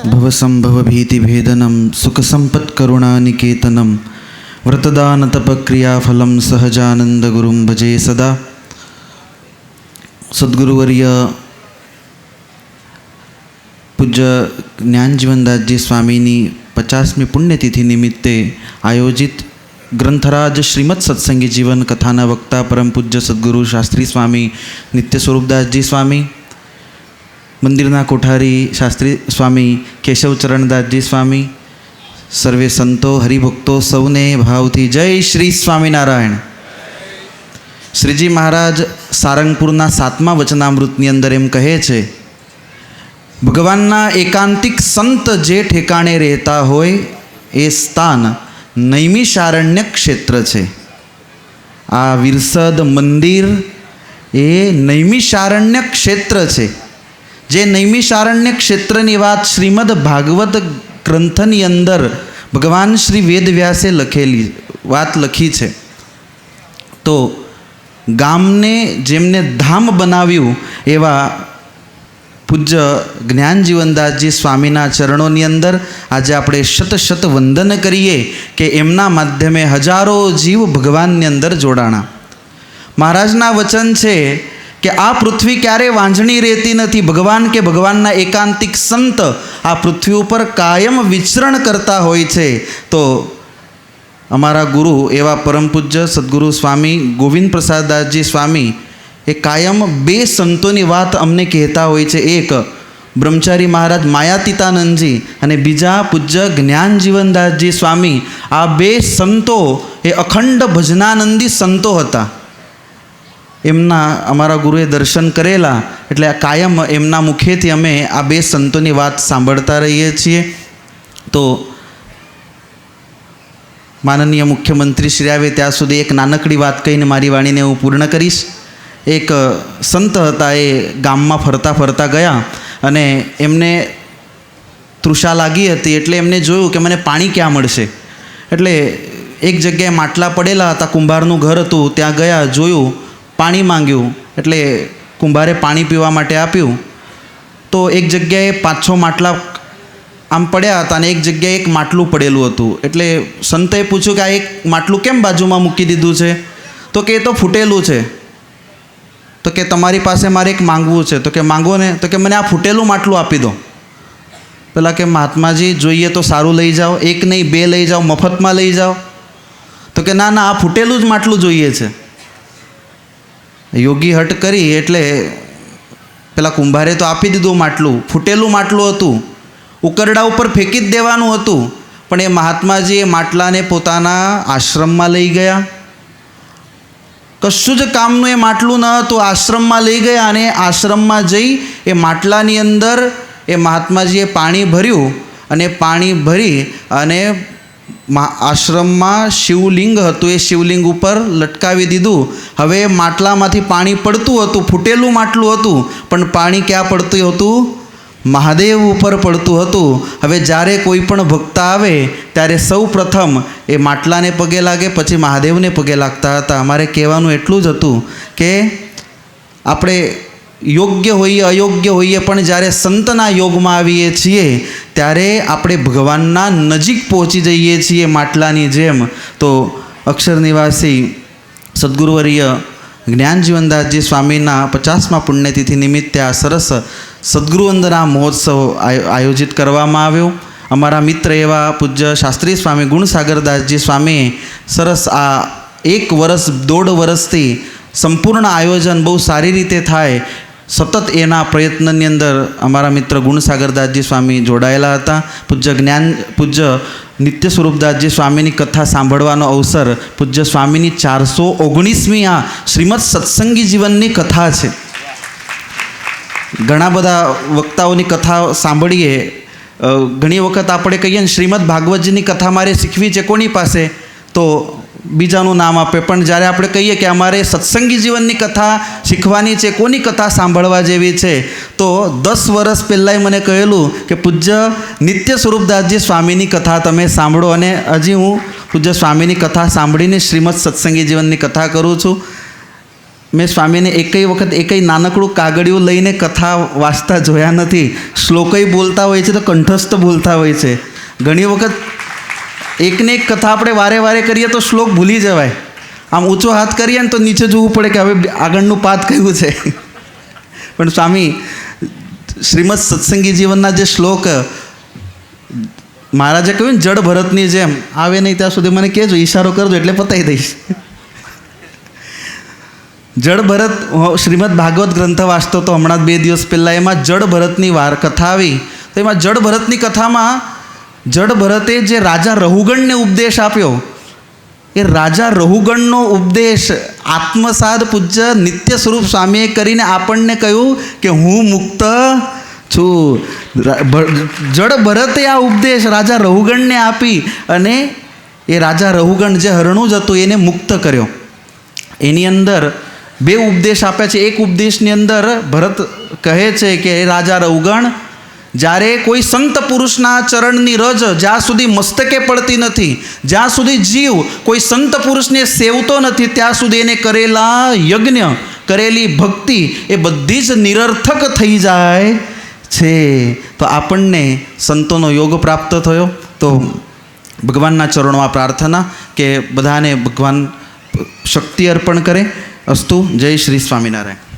भवसंभवभीतिभेदनं सुखसम्पत्करुणानिकेतनं व्रतदानतपक्रियाफलं सहजानन्दगुरुं भजे सदा। सद्गुरुवर्य पूज्य ज्ञानजीवनदासजी स्वामीनी 50મી પુણ્યતિથિ નિમિત્તે આયોજિત ગ્રંથરાજ શ્રીમદ સત્સંગી જીવન કથાના વક્તા પરમ પૂજ્ય સદગુરુ શાસ્ત્રી સ્વામી નિત્ય સ્વરૂપદાસજી સ્વામી, મંદિરના કોઠારી શાસ્ત્રી સ્વામી કેશવચરણદાસજી સ્વામી, સર્વે સંતો હરિભક્તો સૌને ભાવથી જય શ્રી સ્વામિનારાયણ. શ્રીજી મહારાજ સારંગપુરના 7મા વચનામૃતની અંદર એમ કહે છે, ભગવાનના એકાંતિક સંત જે ઠેકાણે રહેતા હોય એ સ્થાન નૈમિષારણ્ય ક્ષેત્ર છે. આ વિરસદ મંદિર એ નૈમિષારણ્ય ક્ષેત્ર છે. જે નૈમિષારણ્ય ક્ષેત્રની વાત શ્રીમદ ભાગવત ગ્રંથની અંદર ભગવાન શ્રી વેદવ્યાસે લખી છે. તો ગામને જેમને ધામ બનાવ્યું એવા પૂજ્ય જ્ઞાનજીવનદાસજી સ્વામીના ચરણોની અંદર આજે આપણે શત વંદન કરીએ કે એમના માધ્યમે હજારો જીવ ભગવાનની અંદર જોડાણા. મહારાજના વચન છે કે આ પૃથ્વી ક્યારેય વાંઝણી રહેતી નથી. ભગવાન કે ભગવાનના એકાંતિક સંત આ પૃથ્વી ઉપર કાયમ વિચરણ કરતા હોય છે. તો અમારા ગુરુ એવા પરમ પૂજ્ય સદગુરુ સ્વામી ગોવિંદ પ્રસાદદાસજી સ્વામી એ કાયમ 2 સંતોની વાત અમને કહેતા હોય છે. એક બ્રહ્મચારી મહારાજ માયાતીતાનંદજી અને બીજા પૂજ્ય જ્ઞાનજીવનદાસજી સ્વામી. આ 2 સંતો એ અખંડ ભજનાનંદી સંતો હતા. એમના અમારા ગુરુએ દર્શન કરેલા એટલે કાયમ એમના મુખેથી અમે આ 2 સંતોની વાત સાંભળતા રહીએ છીએ. તો માનનીય મુખ્યમંત્રી શ્રી આવે ત્યાં સુધી એક નાનકડી વાત કહીને મારી વાણીને હું પૂર્ણ કરીશ. એક સંત હતા, એ ગામમાં ફરતા ફરતા ગયા અને એમને તૃષા લાગી હતી. એટલે એમને જોયું કે મને પાણી ક્યાં મળશે. એટલે એક જગ્યાએ માટલા પડેલા હતા, કુંભારનું ઘર હતું, ત્યાં ગયા, જોયું, પાણી માંગ્યું. એટલે કુંભારે પાણી પીવા માટે આપ્યું. તો એક જગ્યાએ 5-6 માટલા આમ પડ્યા હતા અને એક જગ્યાએ એક માટલું પડેલું હતું. એટલે સંતે પૂછ્યું કે આ એક માટલું કેમ બાજુમાં મૂકી દીધું છે? તો કે એ તો ફૂટેલું છે. તો કે તમારી પાસે મારે એક માંગવું છે. તો કે માંગો ને. તો કે મને આ ફૂટેલું માટલું આપી દો. પેલા કે મહાત્માજી જોઈએ તો સારું લઈ જાઓ, 1 નહીં 2 લઈ જાઓ, મફતમાં લઈ જાઓ. તો કે ના ના, આ ફૂટેલું જ માટલું જોઈએ છે. યોગી હટ કરી એટલે પેલા કુંભારે તો આપી દીધું માટલું. ફૂટેલું માટલું હતું, ઉકરડા ઉપર ફેંકી જ દેવાનું હતું. પણ એ મહાત્માજી એ માટલાને પોતાના આશ્રમમાં લઈ ગયા. કશું જ કામનું એ માટલું ન હતું. આશ્રમમાં લઈ ગયા અને આશ્રમમાં જઈ એ માટલાની અંદર એ મહાત્માજીએ પાણી ભર્યું અને પાણી ભરી અને આશ્રમમાં શિવલિંગ હતું, એ શિવલિંગ ઉપર લટકાવી દીધું. હવે માટલામાંથી પાણી પડતું હતું, ફૂટેલું માટલું હતું, પણ પાણી ક્યાં પડતું હતું? મહાદેવ ઉપર પડતું હતું. હવે જ્યારે કોઈ પણ ભક્ત આવે ત્યારે સૌ પ્રથમ એ માટલાને પગે લાગે, પછી મહાદેવને પગે લાગતા હતા. અમારે કહેવાનું એટલું જ હતું કે આપણે યોગ્ય હોઈએ અયોગ્ય હોઈએ, પણ જ્યારે સંતના યોગમાં આવીએ છીએ ત્યારે આપણે ભગવાનના નજીક પહોંચી જઈએ છીએ માટલાની જેમ. તો અક્ષર નિવાસી સદગુરુવર્ય જ્ઞાનજીવનદાસજી સ્વામીના 50મા પુણ્યતિથિ નિમિત્તે આ સરસ સદગુરુવંદના મહોત્સવ આયોજિત કરવામાં આવ્યો. અમારા મિત્ર એવા પૂજ્ય શાસ્ત્રી સ્વામી ગુણસાગરદાસજી સ્વામીએ સરસ આ 1 વર્ષ 1.5 વર્ષથી સંપૂર્ણ આયોજન બહુ સારી રીતે થાય સતત એના પ્રયત્નની અંદર અમારા મિત્ર ગુણસાગરદાસજી સ્વામી જોડાયેલા હતા. પૂજ્ય નિત્ય સ્વરૂપદાસજી સ્વામીની કથા સાંભળવાનો અવસર, પૂજ્ય સ્વામીની 419મી આ શ્રીમદ સત્સંગી જીવનની કથા છે. ઘણા બધા વક્તાઓની કથા સાંભળીએ. ઘણી વખત આપણે કહીએ ને શ્રીમદ ભાગવતજીની કથા મારે શીખવી છે, કોની પાસે? તો બીજાનું નામ આપે. પણ જ્યારે આપણે કહીએ કે અમારે સત્સંગી જીવનની કથા શીખવાની છે, કોની કથા સાંભળવા જેવી છે, તો 10 વર્ષ પહેલાંય મને કહેલું કે પૂજ્ય નિત્ય સ્વરૂપદાસજી સ્વામીની કથા તમે સાંભળો. અને હજી હું પૂજ્ય સ્વામીની કથા સાંભળીને શ્રીમદ સત્સંગી જીવનની કથા કરું છું. મેં સ્વામીને એકય વખત એકય નાનકડું કાગળિયું લઈને કથા વાંચતા જોયા નથી. શ્લોકય બોલતા હોય છે તો કંઠસ્થ બોલતા હોય છે. ઘણી વખત એકને એક કથા આપણે વારે વારે કરીએ તો શ્લોક ભૂલી જવાય. આમ ઊંચો હાથ કરીએ ને તો નીચે જોવું પડે કે હવે આગળનું પાદ કયું છે. પણ સ્વામી શ્રીમદ સત્સંગી જીવનના જે શ્લોક મહારાજે કહ્યું ને, જડ ભરતની જેમ આવે નહીં ત્યાં સુધી મને કહેજો, ઈશારો કરજો એટલે પતાવી દઈશ. જડ ભરત, શ્રીમદ ભાગવત ગ્રંથ વાંચતો તો હમણાં 2 દિવસ પહેલાં, એમાં જડ ભરતની કથા આવી. તો એમાં જડ ભરતની કથામાં જડ ભરતે જે રાજા રહુગણને ઉપદેશ આપ્યો, એ રાજા રહુગણનો ઉપદેશ આત્મસાદ પૂજ્ય નિત્ય સ્વરૂપ સ્વામીએ કરીને આપણને કહ્યું કે હું મુક્ત છું. જડ ભરતે આ ઉપદેશ રાજા રહુગણને આપી અને એ રાજા રહુગણ જે હરણું જ હતું એને મુક્ત કર્યો. એની અંદર 2 ઉપદેશ આપ્યા છે. એક ઉપદેશની અંદર ભરત કહે છે કે રાજા રહુગણ, જ્યારે કોઈ સંત પુરુષના ચરણની રજ જ્યાં સુધી મસ્તકે પડતી નથી, જ્યાં સુધી જીવ કોઈ સંત પુરુષને સેવતો નથી, ત્યાં સુધી એને કરેલા યજ્ઞ, કરેલી ભક્તિ એ બધી જ નિરર્થક થઈ જાય છે. તો આપણને સંતોનો યોગ પ્રાપ્ત થયો. તો ભગવાનના ચરણોમાં પ્રાર્થના કે બધાને ભગવાન શક્તિ અર્પણ કરે. અસ્તુ. જય શ્રી સ્વામિનારાયણ.